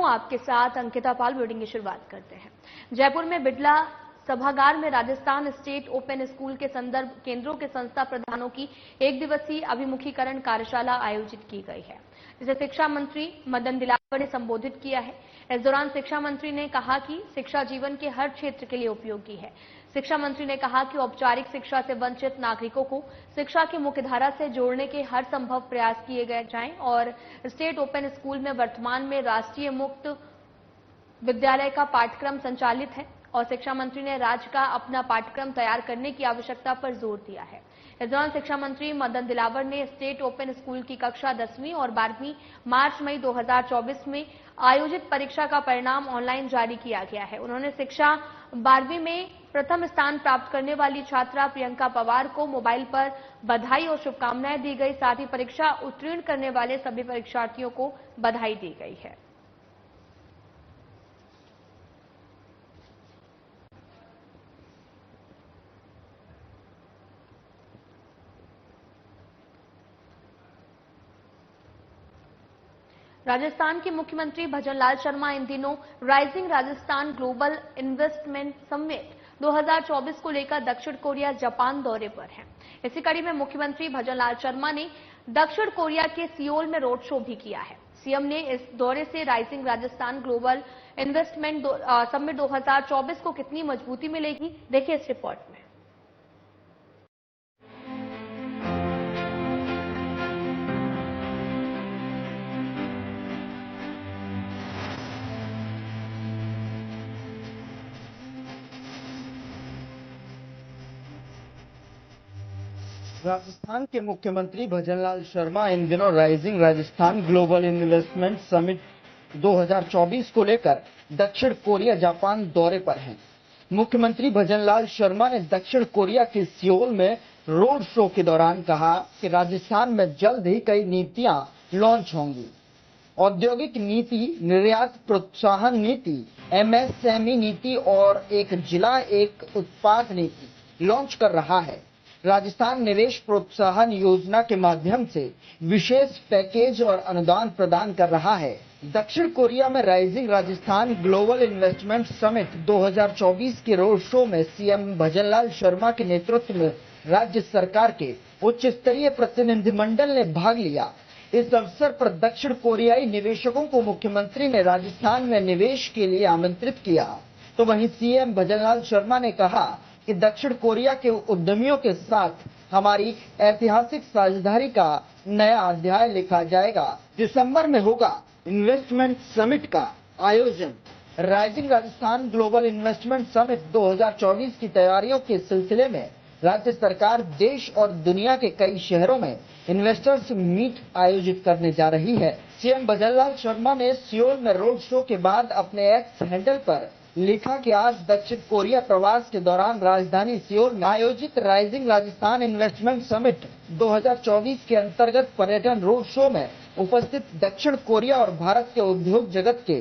आपके साथ अंकिता पाल। ब्रीडिंग की शुरुआत करते हैं। जयपुर में बिड़ला सभागार में राजस्थान स्टेट ओपन स्कूल के संदर्भ केंद्रों के संस्था प्रधानों की एक दिवसीय अभिमुखीकरण कार्यशाला आयोजित की गई है, जिसे शिक्षा मंत्री मदन दिलावर ने संबोधित किया है। इस दौरान शिक्षा मंत्री ने कहा कि शिक्षा जीवन के हर क्षेत्र के लिए उपयोगी है। शिक्षा मंत्री ने कहा कि औपचारिक शिक्षा से वंचित नागरिकों को शिक्षा की मुख्यधारा से जोड़ने के हर संभव प्रयास किए गए जाएं और स्टेट ओपन स्कूल में वर्तमान में राष्ट्रीय मुक्त विद्यालय का पाठ्यक्रम संचालित है और शिक्षा मंत्री ने राज्य का अपना पाठ्यक्रम तैयार करने की आवश्यकता पर जोर दिया है। इस दौरान शिक्षा मंत्री मदन दिलावर ने स्टेट ओपन स्कूल की कक्षा 10वीं और 12वीं मार्च मई 2024 में आयोजित परीक्षा का परिणाम ऑनलाइन जारी किया गया है। उन्होंने शिक्षा 12वीं में प्रथम स्थान प्राप्त करने वाली छात्रा प्रियंका पवार को मोबाइल पर बधाई और शुभकामनाएं दी गई। साथ ही परीक्षा उत्तीर्ण करने वाले सभी परीक्षार्थियों को बधाई दी गई है। राजस्थान के मुख्यमंत्री भजनलाल शर्मा इन दिनों rising Rajasthan global investment summit 2024 को लेकर दक्षिण कोरिया जापान दौरे पर हैं। इसी कड़ी में मुख्यमंत्री भजनलाल शर्मा ने दक्षिण कोरिया के सियोल में रोड शो भी किया है। सीएम ने इस दौरे से rising Rajasthan global investment summit 2024 को कितनी मजबूती मिलेगी, देखिए इस रिपोर्ट में। राजस्थान के मुख्यमंत्री भजनलाल शर्मा इन दिनों rising Rajasthan global investment summit 2024 को लेकर दक्षिण कोरिया जापान दौरे पर हैं। मुख्यमंत्री भजनलाल शर्मा ने दक्षिण कोरिया के सियोल में रोड शो के दौरान कहा कि राजस्थान में जल्द ही कई नीतियां लॉन्च होंगी। औद्योगिक नीति, निर्यात प्रोत्साहन नीति, एमएसएमई नीति और एक जिला एक उत्पाद नीति लॉन्च कर रहा है। राजस्थान निवेश प्रोत्साहन योजना के माध्यम से विशेष पैकेज और अनुदान प्रदान कर रहा है। दक्षिण कोरिया में rising Rajasthan global investment summit 2024 के रोड शो में सीएम भजनलाल शर्मा के नेतृत्व में राज्य सरकार के उच्च स्तरीय प्रतिनिधिमंडल ने भाग लिया। इस अवसर पर दक्षिण कोरियाई निवेशकों को मुख्यमंत्री ने राजस्थान में निवेश के लिए आमंत्रित किया। तो वहीं सीएम भजनलाल शर्मा ने कहा कि दक्षिण कोरिया के उद्यमियों के साथ हमारी ऐतिहासिक साझेदारी का नया अध्याय लिखा जाएगा। दिसंबर में होगा इन्वेस्टमेंट समिट का आयोजन। Rising Rajasthan global investment summit 2024 की तैयारियों के सिलसिले में राज्य सरकार देश और दुनिया के कई शहरों में इन्वेस्टर्स मीट आयोजित करने जा रही है। सीएम भजनलाल शर्मा ने सियोल में रोड शो के बाद अपने एक्स हैंडल पर लिखा कि आज दक्षिण कोरिया प्रवास के दौरान राजधानी सियोल में आयोजित राइजिंग राजस्थान इन्वेस्टमेंट समिट 2024 के अंतर्गत पर्यटन रोड शो में उपस्थित दक्षिण कोरिया और भारत के उद्योग जगत के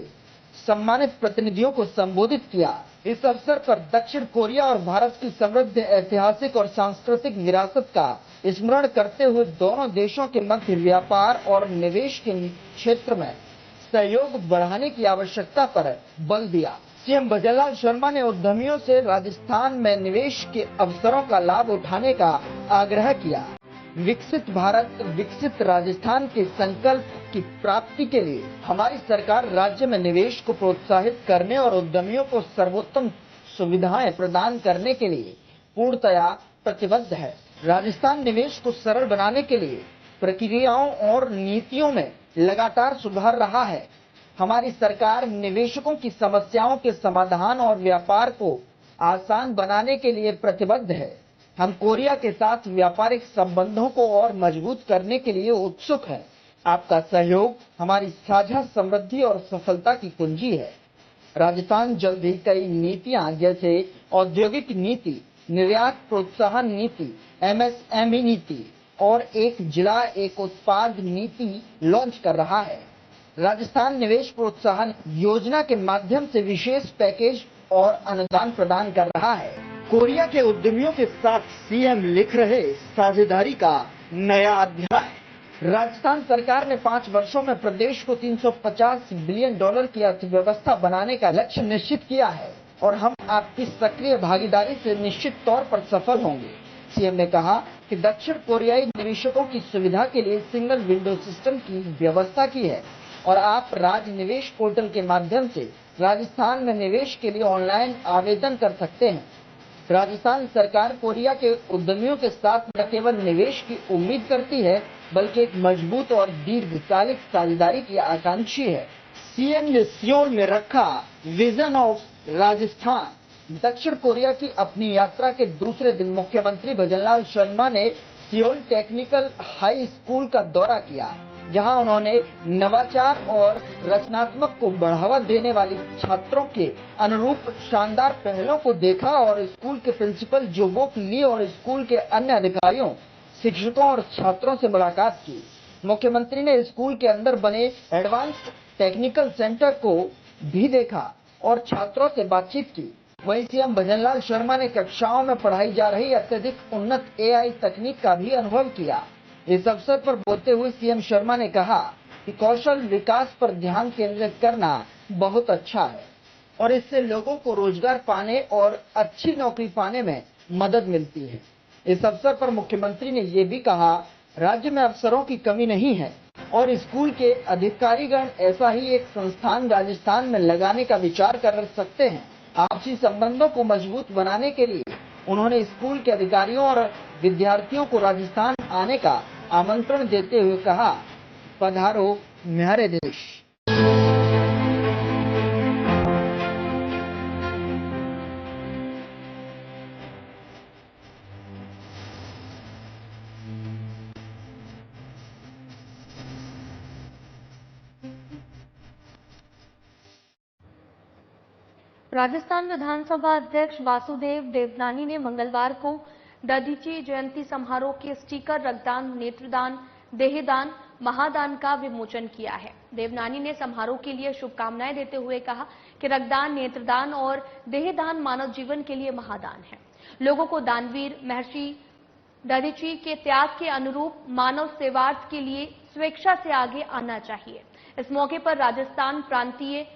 सम्मानित प्रतिनिधियों को संबोधित किया। इस अवसर पर दक्षिण कोरिया और भारत की समृद्ध ऐतिहासिक और सांस्कृतिक विरासत का स्मरण करते हुए दोनों देशों के मध्य व्यापार और निवेश के क्षेत्र में सहयोग बढ़ाने की आवश्यकता पर बल दिया। सीएम भजनलाल शर्मा ने उद्यमियों से राजस्थान में निवेश के अवसरों का लाभ उठाने का आग्रह किया। विकसित भारत, विकसित राजस्थान के संकल्प की प्राप्ति के लिए हमारी सरकार राज्य में निवेश को प्रोत्साहित करने और उद्यमियों को सर्वोत्तम सुविधाएं प्रदान करने के लिए पूर्णतया प्रतिबद्ध है। राजस्थान निवेश को सरल बनाने के लिए प्रक्रियाओं और नीतियों में लगातार सुधार रहा है। हमारी सरकार निवेशकों की समस्याओं के समाधान और व्यापार को आसान बनाने के लिए प्रतिबद्ध है। हम कोरिया के साथ व्यापारिक संबंधों को और मजबूत करने के लिए उत्सुक हैं। आपका सहयोग हमारी साझा समृद्धि और सफलता की कुंजी है। राजस्थान जल्द ही कई नीतियां जैसे औद्योगिक नीति, निर्यात प्रोत्साहन नीति, एमएसएमई नीति और एक जिला एक उत्पाद नीति लॉन्च कर रहा है। राजस्थान निवेश प्रोत्साहन योजना के माध्यम से विशेष पैकेज और अनुदान प्रदान कर रहा है। कोरिया के उद्यमियों के साथ सीएम लिख रहे साझेदारी का नया अध्याय। राजस्थान सरकार ने 5 वर्षों में प्रदेश को $350 बिलियन की अर्थव्यवस्था बनाने का लक्ष्य निश्चित किया है और हम आपकी सक्रिय भागीदारी से निश्चित तौर पर सफल होंगे। सीएम ने कहा कि दक्षिण कोरियाई निवेशकों की सुविधा के लिए सिंगल विंडो सिस्टम की व्यवस्था की है और आप राज निवेश पोर्टल के माध्यम से राजस्थान में निवेश के लिए ऑनलाइन आवेदन कर सकते हैं। राजस्थान सरकार कोरिया के उद्यमियों के साथ न केवल निवेश की उम्मीद करती है बल्कि एक मजबूत और दीर्घकालिक साझेदारी की आकांक्षी है। सीएम ने सियोल में रखा विजन ऑफ राजस्थान। दक्षिण कोरिया की अपनी यात्रा के दूसरे दिन मुख्यमंत्री भजनलाल शर्मा ने सियोल टेक्निकल हाई स्कूल का दौरा किया, जहां उन्होंने नवाचार और रचनात्मक को बढ़ावा देने वाली छात्रों के अनुरूप शानदार पहलों को देखा और स्कूल के प्रिंसिपल जोबोक ली और स्कूल के अन्य अधिकारियों, शिक्षकों और छात्रों से मुलाकात की। मुख्यमंत्री ने स्कूल के अंदर बने एडवांस टेक्निकल सेंटर को भी देखा और छात्रों से बातचीत की। वहीं सीएम भजनलाल शर्मा ने कक्षाओं में पढ़ाई जा रही अत्यधिक उन्नत एआई तकनीक का भी अनुभव किया। इस अवसर पर बोलते हुए सीएम शर्मा ने कहा कि कौशल विकास पर ध्यान केंद्रित करना बहुत अच्छा है और इससे लोगों को रोजगार पाने और अच्छी नौकरी पाने में मदद मिलती है। इस अवसर पर मुख्यमंत्री ने ये भी कहा, राज्य में अवसरों की कमी नहीं है और स्कूल के अधिकारीगण ऐसा ही एक संस्थान राजस्थान में लगाने का विचार कर सकते हैं। आपसी संबंधों को मजबूत बनाने के लिए उन्होंने स्कूल के अधिकारियों और विद्यार्थियों को राजस्थान आने का आमंत्रण देते हुए कहा, पधारो म्यारे देश। राजस्थान विधानसभा अध्यक्ष वासुदेव देवनानी ने मंगलवार को दधीची जयंती समारोह के स्टिकर रक्तदान, नेत्रदान, देहदान, महादान का विमोचन किया है। देवनानी ने समारोह के लिए शुभकामनाएं देते हुए कहा कि रक्तदान, नेत्रदान और देहदान मानव जीवन के लिए महादान है। लोगों को दानवीर महर्षि दधीची के त्याग के अनुरूप मानव सेवार्थ के लिए स्वेच्छा से आगे आना चाहिए। इस मौके पर राजस्थान प्रांतीय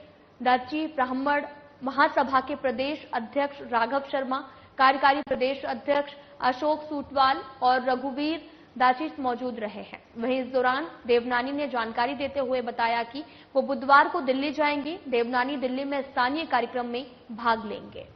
दधीची ब्राह्मण महासभा के प्रदेश अध्यक्ष राघव शर्मा, कार्यकारी प्रदेश अध्यक्ष अशोक सूटवाल और रघुवीर दाचिस मौजूद रहे हैं। वहीं इस दौरान देवनानी ने जानकारी देते हुए बताया कि वो बुधवार को दिल्ली जाएंगे। देवनानी दिल्ली में स्थानीय कार्यक्रम में भाग लेंगे।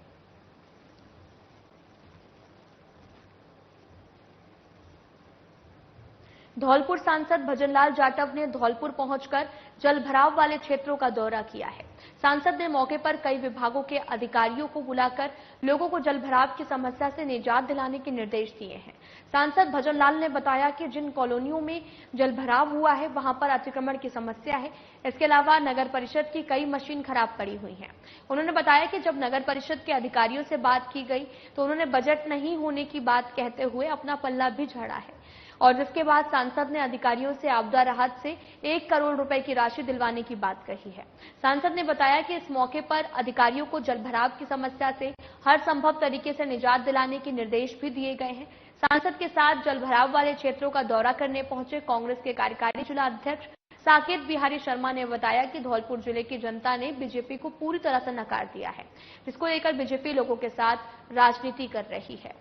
धौलपुर सांसद भजनलाल जाटव ने धौलपुर पहुंचकर जलभराव वाले क्षेत्रों का दौरा किया है। सांसद ने मौके पर कई विभागों के अधिकारियों को बुलाकर लोगों को जलभराव की समस्या से निजात दिलाने के निर्देश दिए हैं। सांसद भजनलाल ने बताया कि जिन कॉलोनियों में जलभराव हुआ है वहां पर अतिक्रमण की समस्या है। इसके अलावा नगर परिषद की कई मशीन खराब पड़ी हुई हैं। उन्होंने बताया कि जब नगर परिषद के अधिकारियों से बात की गई तो उन्होंने बजट नहीं होने की बात कहते हुए अपना पल्ला भी झाड़ा है और जिसके बाद सांसद ने अधिकारियों से आपदा राहत से 1 करोड़ रुपए की राशि दिलवाने की बात कही है। सांसद ने बताया कि इस मौके पर अधिकारियों को जलभराव की समस्या से हर संभव तरीके से निजात दिलाने के निर्देश भी दिए गए हैं। सांसद के साथ जलभराव वाले क्षेत्रों का दौरा करने पहुंचे कांग्रेस के कार्यकारी जिला अध्यक्ष साकेत बिहारी शर्मा ने बताया कि धौलपुर जिले की जनता ने बीजेपी को पूरी तरह से नकार दिया है, जिसको लेकर बीजेपी लोगों के साथ राजनीति कर रही है।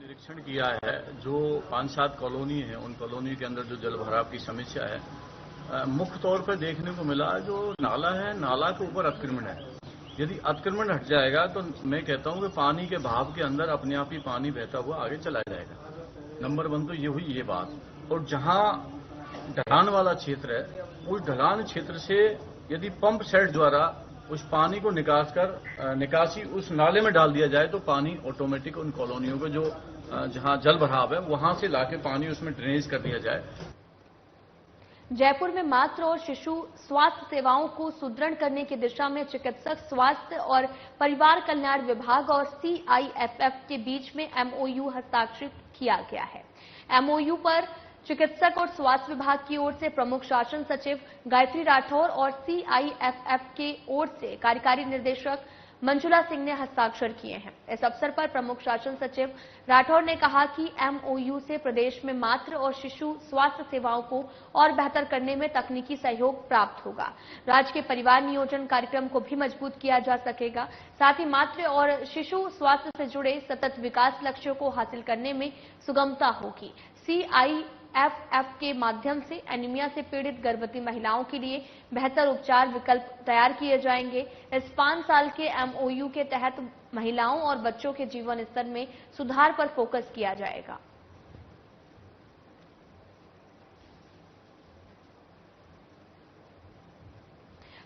निरीक्षण किया है, जो 5-7 कॉलोनी है उन कॉलोनी के अंदर जो जलभराव की समस्या है, मुख्य तौर पर देखने को मिला जो नाला है, नाला के ऊपर अतिक्रमण है। यदि अतिक्रमण हट जाएगा तो मैं कहता हूं कि पानी के बहाव के अंदर अपने आप ही पानी बहता हुआ आगे चला जाएगा। नंबर 1 तो ये हुई ये बात। और जहां ढलान वाला क्षेत्र है उस ढलान क्षेत्र से यदि पंप सेट द्वारा उस पानी को निकासी उस नाले में डाल दिया जाए तो पानी ऑटोमेटिक उन कॉलोनियों को जो जहां जल भराव है वहां से लाके पानी उसमें ड्रेनेज कर दिया जाए। जयपुर में मातृ और शिशु स्वास्थ्य सेवाओं को सुदृढ़ करने की दिशा में चिकित्सक स्वास्थ्य और परिवार कल्याण विभाग और सीआईएफएफ के बीच में एमओयू हस्ताक्षरित किया गया है। एमओयू पर चिकित्सक और स्वास्थ्य विभाग की ओर से प्रमुख शासन सचिव गायत्री राठौर और सीआईएफएफ की ओर से कार्यकारी निदेशक मंजुला सिंह ने हस्ताक्षर किए हैं। इस अवसर पर प्रमुख शासन सचिव राठौर ने कहा कि MOU से प्रदेश में मातृ और शिशु स्वास्थ्य सेवाओं को और बेहतर करने में तकनीकी सहयोग प्राप्त होगा। राज्य के परिवार नियोजन कार्यक्रम को भी मजबूत किया जा सकेगा। साथ ही मातृ और शिशु स्वास्थ्य से जुड़े सतत विकास लक्ष्यों को हासिल करने में सुगमता होगी। CIFF के माध्यम से एनीमिया से पीड़ित गर्भवती महिलाओं के लिए बेहतर उपचार विकल्प तैयार किए जाएंगे। इस 5 साल के MOU के तहत महिलाओं और बच्चों के जीवन स्तर में सुधार पर फोकस किया जाएगा।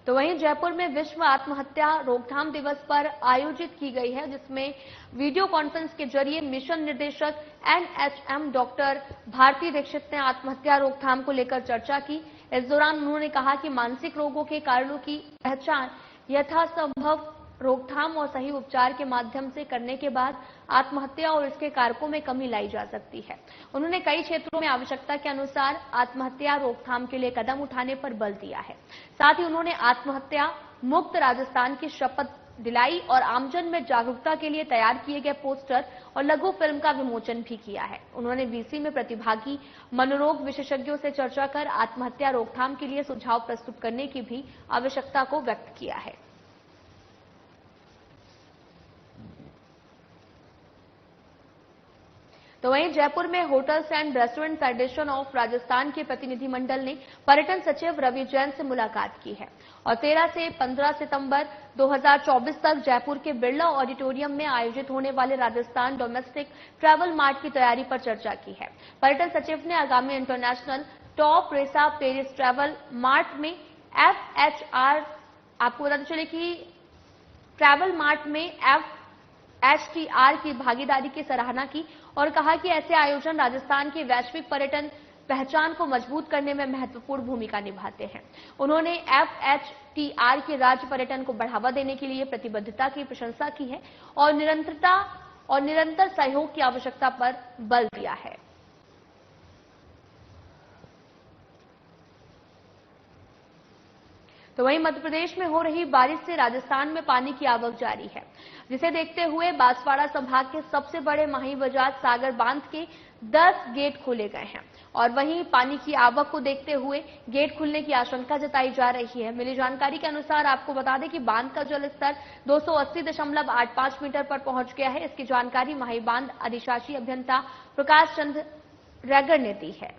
तो वहीं जयपुर में विश्व आत्महत्या रोकथाम दिवस पर आयोजित की गई है, जिसमें वीडियो कॉन्फ्रेंस के जरिए मिशन निदेशक NHM डॉक्टर भारती दीक्षित ने आत्महत्या रोकथाम को लेकर चर्चा की। इस दौरान उन्होंने कहा कि मानसिक रोगों के कारणों की पहचान यथासंभव रोकथाम और सही उपचार के माध्यम से करने के बाद आत्महत्या और इसके कारकों में कमी लाई जा सकती है। उन्होंने कई क्षेत्रों में आवश्यकता के अनुसार आत्महत्या रोकथाम के लिए कदम उठाने पर बल दिया है। साथ ही उन्होंने आत्महत्या मुक्त राजस्थान की शपथ दिलाई और आमजन में जागरूकता के लिए तैयार किए गए पोस्टर और लघु फिल्म का विमोचन भी किया है। उन्होंने VC में प्रतिभागी मनोरोग विशेषज्ञों से चर्चा कर आत्महत्या रोकथाम के लिए सुझाव प्रस्तुत करने की भी आवश्यकता को व्यक्त किया है। तो वहीं जयपुर में hotels and restaurant federation of Rajasthan के प्रतिनिधिमंडल ने पर्यटन सचिव रवि जैन से मुलाकात की है और 13 से 15 सितंबर 2024 तक जयपुर के बिरला ऑडिटोरियम में आयोजित होने वाले राजस्थान डोमेस्टिक ट्रैवल मार्ट की तैयारी पर चर्चा की है। पर्यटन सचिव ने आगामी इंटरनेशनल टॉप रेसा पेरिस ट्रैवल मार्ट में FHR, आपको बताते चले कि ट्रैवल मार्ट में FHTR की भागीदारी की सराहना की और कहा कि ऐसे आयोजन राजस्थान की वैश्विक पर्यटन पहचान को मजबूत करने में महत्वपूर्ण भूमिका निभाते हैं। उन्होंने FHTR के राज्य पर्यटन को बढ़ावा देने के लिए प्रतिबद्धता की प्रशंसा की है और निरंतर सहयोग की आवश्यकता पर बल दिया है। तो वहीं मध्य प्रदेश में हो रही बारिश से राजस्थान में पानी की आवक जारी है, जिसे देखते हुए बांसवाड़ा संभाग के सबसे बड़े माही बजाज सागर बांध के 10 गेट खोले गए हैं और वहीं पानी की आवक को देखते हुए गेट खुलने की आशंका जताई जा रही है। मिली जानकारी के अनुसार आपको बता दें कि बांध का जल स्तर 280.85 मीटर पर पहुंच गया है। इसकी जानकारी माही बांध अधिशासी अभियंता प्रकाश चंद रैगर ने दी है।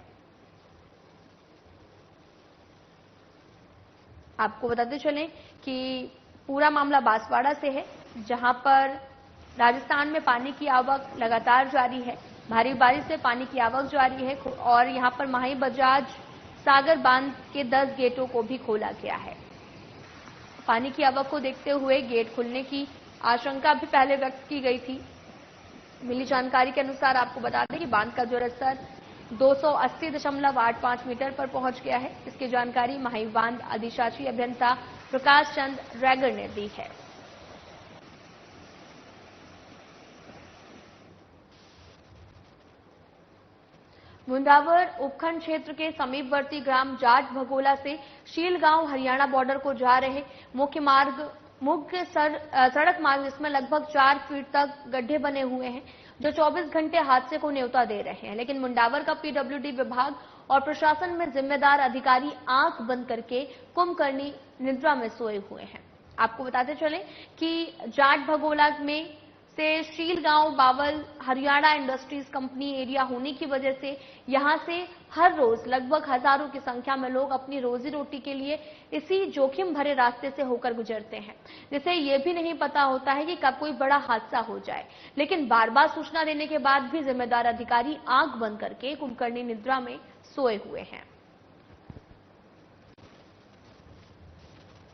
आपको बताते चलें कि पूरा मामला बांसवाड़ा से है, जहां पर राजस्थान में पानी की आवक लगातार जारी है। भारी बारिश से पानी की आवक जारी है और यहां पर माही बजाज सागर बांध के 10 गेटों को भी खोला गया है। पानी की आवक को देखते हुए गेट खुलने की आशंका भी पहले व्यक्त की गई थी। मिली जानकारी के अनुसार आपको बता दें कि बांध का जलस्तर 280.85 मीटर पर पहुंच गया है। इसकी जानकारी माही बांध अधिशासी अभियंता प्रकाश चंद रैगर ने दी है। मुंडावर उपखंड क्षेत्र के समीपवर्ती ग्राम जाट भगोला से शीलगांव हरियाणा बॉर्डर को जा रहे मुख्य सड़क मार्ग, जिसमें लगभग 4 फीट तक गड्ढे बने हुए हैं, जो 24 घंटे हादसे को न्योता दे रहे हैं। लेकिन मुंडावर का PWD विभाग और प्रशासन में जिम्मेदार अधिकारी आंख बंद करके कुंभकर्णी निद्रा में सोए हुए हैं। आपको बताते चले कि जाट भगोला में से Shilgaon Bawal Haryana industries company area होने की वजह से यहां से हर रोज लगभग हजारों की संख्या में लोग अपनी रोजी रोटी के लिए इसी जोखिम भरे रास्ते से होकर गुजरते हैं, जिसे ये भी नहीं पता होता है कि कब कोई बड़ा हादसा हो जाए। लेकिन बार बार सूचना देने के बाद भी जिम्मेदार अधिकारी आंख बंद करके कुंभकर्णी निद्रा में सोए हुए हैं।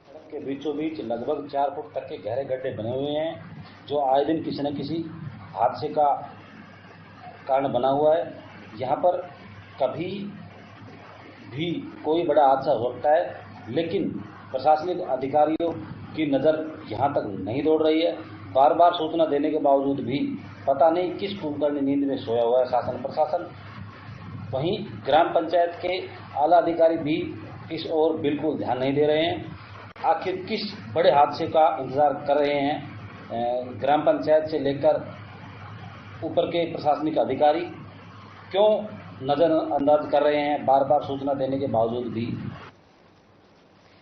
सड़क के बीचों बीच लगभग 4 फुट तक के गहरे गड्ढे बने हुए हैं, जो आए दिन किसी न किसी हादसे का कारण बना हुआ है। यहाँ पर कभी भी कोई बड़ा हादसा हो सकता है, लेकिन प्रशासनिक अधिकारियों की नज़र यहाँ तक नहीं दौड़ रही है। बार बार सूचना देने के बावजूद भी पता नहीं किस कुंभकर्णी नींद में सोया हुआ है शासन प्रशासन। वहीं ग्राम पंचायत के आला अधिकारी भी इस ओर बिल्कुल ध्यान नहीं दे रहे हैं। आखिर किस बड़े हादसे का इंतजार कर रहे हैं, ग्राम पंचायत से लेकर ऊपर के प्रशासनिक अधिकारी क्यों नजरअंदाज कर रहे हैं, बार बार सूचना देने के बावजूद भी।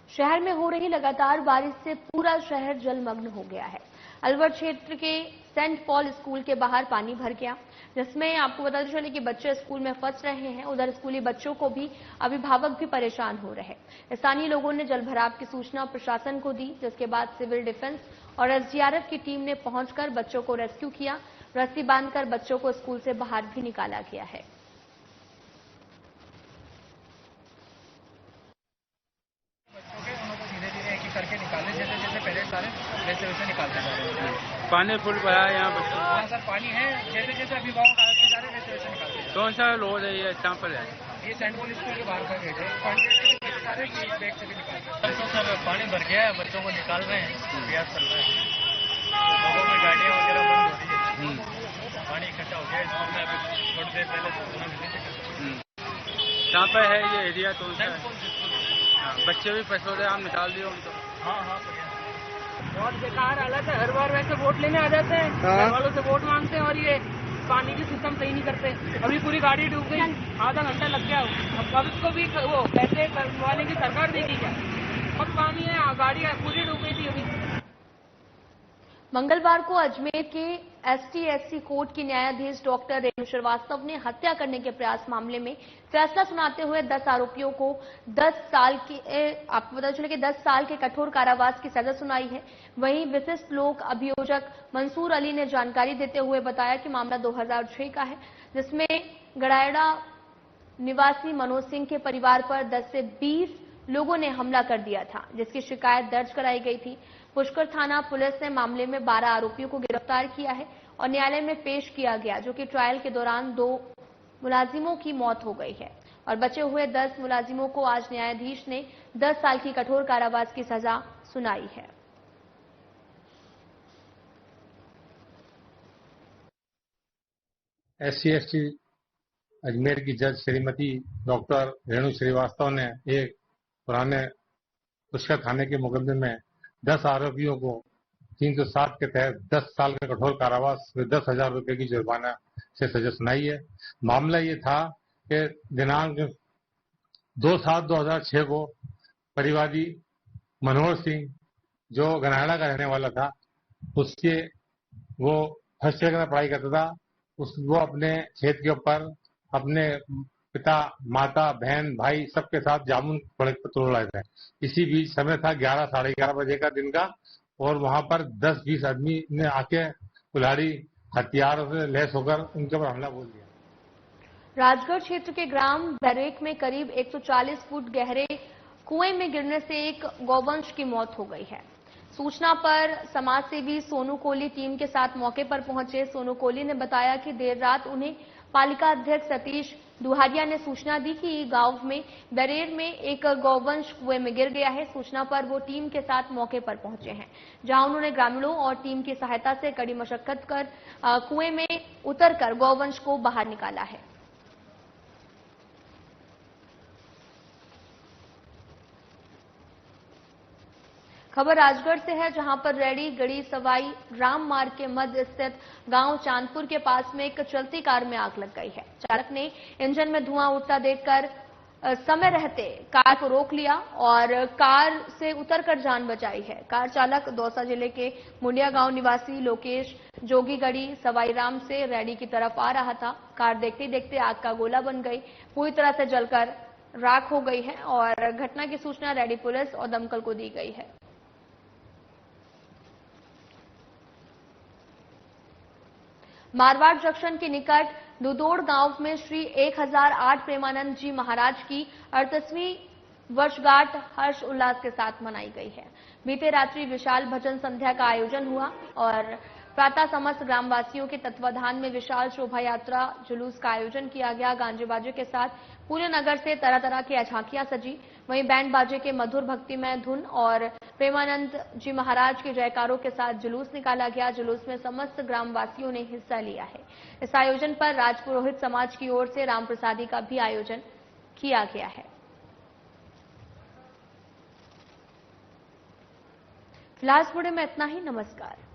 शहर में हो रही लगातार बारिश से पूरा शहर जलमग्न हो गया है। अलवर क्षेत्र के सेंट पॉल स्कूल के बाहर पानी भर गया, जिसमें आपको बताते चले कि बच्चे स्कूल में फंस रहे हैं। उधर स्कूली बच्चों को भी अभिभावक भी परेशान हो रहे। स्थानीय लोगों ने जलभराव की सूचना प्रशासन को दी, जिसके बाद सिविल डिफेंस और एसडीआरएफ की टीम ने पहुंचकर बच्चों को रेस्क्यू किया। रस्सी बांधकर बच्चों को स्कूल से बाहर भी निकाला गया है। करके निकालने जैसे पहले सारे वैसे निकालते जा रहे हैं। पानी फुल भरा है यहाँ बच्चों। हाँ सर, पानी है, जैसे अभिभावक आते जा रहे हैं वैसे निकालते हैं। कौन सा रोड है ये, कहाँ पर है? ये सेंट पॉल स्कूल के बाहर का गेट है। सारे बैग से भी निकालते हैं। सर पानी भर गया है, बच्चों को निकाल रहे हैं, प्रयास चल रहा है। लोगों में गाड़ियाँ वगैरह बंद हो रही है, पानी इकट्ठा हो गया स्कूल में। अभी थोड़ी देर पहले सूचना मिली थी। कहाँ पर है ये एरिया? कौन सा है? बच्चे भी फंस हो रहे, आप निकाल दिए उनको। हाँ, बहुत बेकार हालत है। हर बार वैसे वोट लेने आ जाते हैं, घर वालों से वोट मांगते हैं और ये पानी की सिस्टम सही नहीं करते। अभी पूरी गाड़ी डूब गई, आधा घंटा लग गया। अब इसको भी वो पैसे करवाने की सरकार देगी क्या? बहुत पानी है, गाड़ी पूरी डूब गई थी अभी। मंगलवार को अजमेर के एसटी/एससी कोर्ट की न्यायाधीश डॉक्टर रेणु श्रीवास्तव ने हत्या करने के प्रयास मामले में फैसला सुनाते हुए 10 आरोपियों को 10 साल की आपको पता चले कि 10 साल के कठोर कारावास की सजा सुनाई है। वहीं विशिष्ट लोक अभियोजक मंसूर अली ने जानकारी देते हुए बताया कि मामला 2006 का है, जिसमें गड़ायड़ा निवासी मनोज सिंह के परिवार पर 10 से 20 लोगों ने हमला कर दिया था, जिसकी शिकायत दर्ज कराई गई थी। पुष्कर थाना पुलिस ने मामले में 12 आरोपियों को गिरफ्तार किया है और न्यायालय में पेश किया गया, जो कि ट्रायल के दौरान 2 मुलाजिमों की मौत हो गई है और बचे हुए 10 मुलाजिमों को आज न्यायाधीश ने 10 साल की कठोर कारावास की सजा सुनाई है। SC/ST अजमेर की जज श्रीमती डॉक्टर रेणु श्रीवास्तव ने एक पुराने पुष्कर थाने के मुकदमे में 10 आरोपियों को 307 के तहत 10 साल का कठोर कारावास व 10,000 रुपए की जुर्माना से सजा सुनाई है। मामला ये था कि दिनांक 2/7/2006 को परिवादी मनोहर सिंह, जो गनाड़ा का रहने वाला था, उसके वो फर्स्ट ईयर में पढ़ाई करता था। वो अपने खेत के ऊपर अपने पिता, माता, बहन, भाई सबके साथ जामुन तोड़ रहे थे। इसी बीच समय था 11 साढ़े 11 बजे का दिन का, और वहां पर 10-20 आदमी ने आके कुल्हाड़ी हथियारों से लैस होकर उनके ऊपर हमला बोल दिया। राजगढ़ क्षेत्र के ग्राम बैरेक में करीब 140 फुट गहरे कुएं में गिरने से एक गौवंश की मौत हो गई है। सूचना पर समाजसेवी सोनू कोहली टीम के साथ मौके पर पहुंचे। सोनू कोहली ने बताया कि देर रात उन्हें पालिका अध्यक्ष सतीश दुहारिया ने सूचना दी कि गांव में बरेर में एक गौवंश कुएं में गिर गया है। सूचना पर वो टीम के साथ मौके पर पहुंचे हैं, जहां उन्होंने ग्रामीणों और टीम की सहायता से कड़ी मशक्कत कर कुएं में उतरकर गौवंश को बाहर निकाला है। खबर राजगढ़ से है, जहां पर रेडी गढ़ी सवाई राम मार्ग के मध्य स्थित गांव चांदपुर के पास में एक चलती कार में आग लग गई है। चालक ने इंजन में धुआं उठता देखकर समय रहते कार को रोक लिया और कार से उतरकर जान बचाई है। कार चालक दौसा जिले के मुंडिया गांव निवासी लोकेश जोगीगढ़ी सवाई राम से रेडी की तरफ आ रहा था। कार देखते ही देखते आग का गोला बन गई, पूरी तरह से जलकर राख हो गई है और घटना की सूचना रेडी पुलिस और दमकल को दी गई है। मारवाड़ जंक्शन के निकट दुदोड़ गांव में श्री 1008 प्रेमानंद जी महाराज की 38वीं वर्षगांठ हर्ष उल्लास के साथ मनाई गई है। बीते रात्रि विशाल भजन संध्या का आयोजन हुआ और प्रातः समस्त ग्रामवासियों के तत्वाधान में विशाल शोभा यात्रा जुलूस का आयोजन किया गया। गांजे बाजे के साथ पूरे नगर से तरह तरह की झांकियां सजी। वहीं बैंड बाजे के मधुर भक्तिमय धुन और प्रेमानंद जी महाराज के जयकारों के साथ जुलूस निकाला गया। जुलूस में समस्त ग्रामवासियों ने हिस्सा लिया है। इस आयोजन पर राजपुरोहित समाज की ओर से राम प्रसादी का भी आयोजन किया गया है। फिलहाल इस वीडियो में इतना ही। नमस्कार।